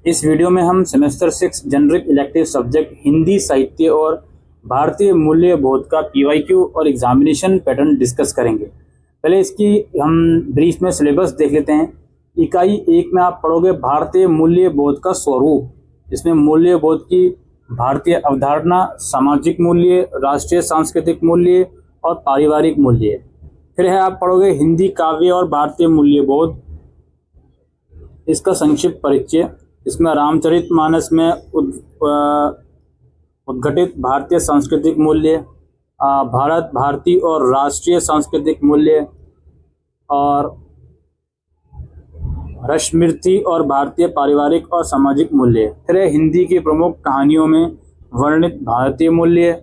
इस वीडियो में हम semester 6 generic elective subject Hindi साहित्य और भारतीय मूल्य बोध का पीवाईक्यू और एग्जामिनेशन पैटर्न डिस्कस करेंगे। पहले इसकी हम ब्रीफ में सिलेबस देख लेते हैं। इकाई 1 में आप पढ़ोगे भारतीय मूल्य बोध का स्वरूप, इसमें मूल्य बोध की भारतीय अवधारणा, सामाजिक मूल्य, राष्ट्रीय सांस्कृतिक मूल्य और पारिवारिक मूल्य। फिर है आप पढ़ोगे हिंदी काव्य और भारतीय मूल्य बोध, इसका संक्षिप्त परिचय। इसमें रामचरितमानस में उद्घटित भारतीय सांस्कृतिक मूल्य, भारत भारती और राष्ट्रीय सांस्कृतिक मूल्य, और रश्मिरथी और भारतीय पारिवारिक और सामाजिक मूल्य। फिर है हिंदी की प्रमुख कहानियों में वर्णित भारतीय मूल्य,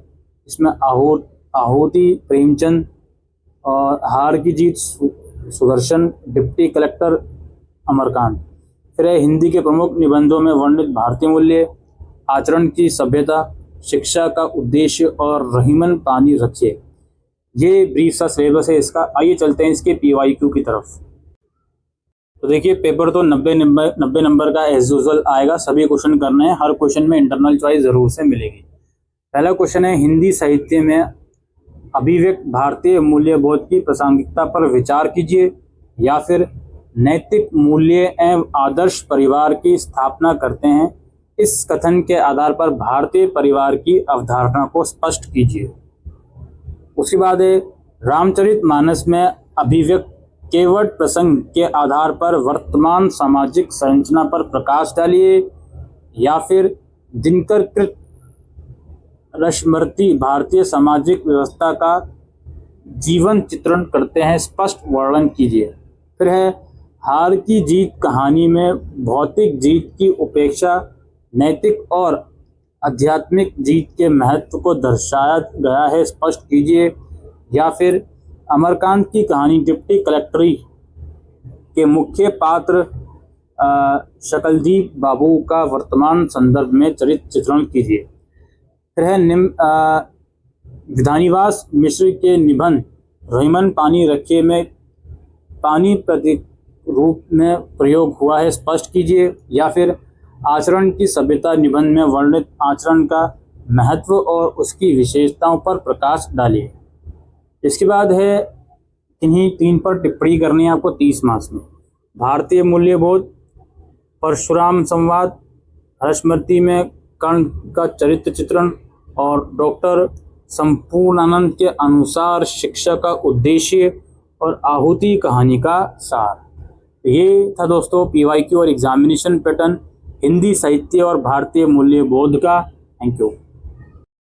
इसमें आहुति, प्रेमचंद और हार की जीत, सुदर्शन, डिप्टी कलेक्टर, अमरकांत। फिर है हिंदी के प्रमुख निबंधों में वर्णित भारतीय मूल्य, आचरण की सभ्यता, शिक्षा का उद्देश्य और रहीमन पानी रखिए। ये ब्रीफ सा सिलेबस है इसका। आइए चलते हैं इसके पीवाईक्यू की तरफ। तो देखिए, पेपर तो 90 नंबर का एज यूजुअल आएगा। सभी क्वेश्चन करने हैं, हर क्वेश्चन में इंटरनल चॉइस जरूर से मिलेगी। पहला क्वेश्चन है, हिंदी साहित्य में अभिव्यक्त भारतीय मूल्य बोध की प्रासंगिकता पर विचार कीजिए, या फिर नैतिक मूल्य एवं आदर्श परिवार की स्थापना करते हैं। इस कथन के आधार पर भारतीय परिवार की अवधारणा को स्पष्ट कीजिए। उसके बाद है, रामचरितमानस में अभिव्यक्त केवट प्रसंग के आधार पर वर्तमान सामाजिक संरचना पर प्रकाश डालिए, या फिर दिनकर कृत रश्मिरथी भारतीय सामाजिक व्यवस्था का जीवन चित्रण करते हैं, स्पष्ट वर्णन कीजिए। फिर है, हार की जीत कहानी में भौतिक जीत की उपेक्षा नैतिक और आध्यात्मिक जीत के महत्व को दर्शाया गया है, स्पष्ट कीजिए। या फिर अमरकांत की कहानी डिप्टी कलेक्टरी के मुख्य पात्र शकलदीप बाबू का वर्तमान संदर्भ में चरित्र चित्रण कीजिए। फिर है, विधानीवास मिश्र के निबंध रहीमन पानी रखिए में पानी प्रतीक रूप में प्रयोग हुआ है, स्पष्ट कीजिए। या फिर आचरण की सभ्यता निबंध में वर्णित आचरण का महत्व और उसकी विशेषताओं पर प्रकाश डालिए। इसके बाद है, किन्हीं 3 पर टिप्पणी करनी है आपको 30 मार्क्स में। भारतीय मूल्यबोध, परशुराम संवाद, रश्मिरथी में कर्ण का चरित्र चित्रण, और डॉक्टर संपूर्णानंद के अनुसार शिक्षा का उद्देश्य, और आहुति कहानी का सार। ये था दोस्तों पीवाईक्यू और एग्जामिनेशन पैटर्न हिंदी साहित्य और भारतीय मूल्य बोध का। Thank you.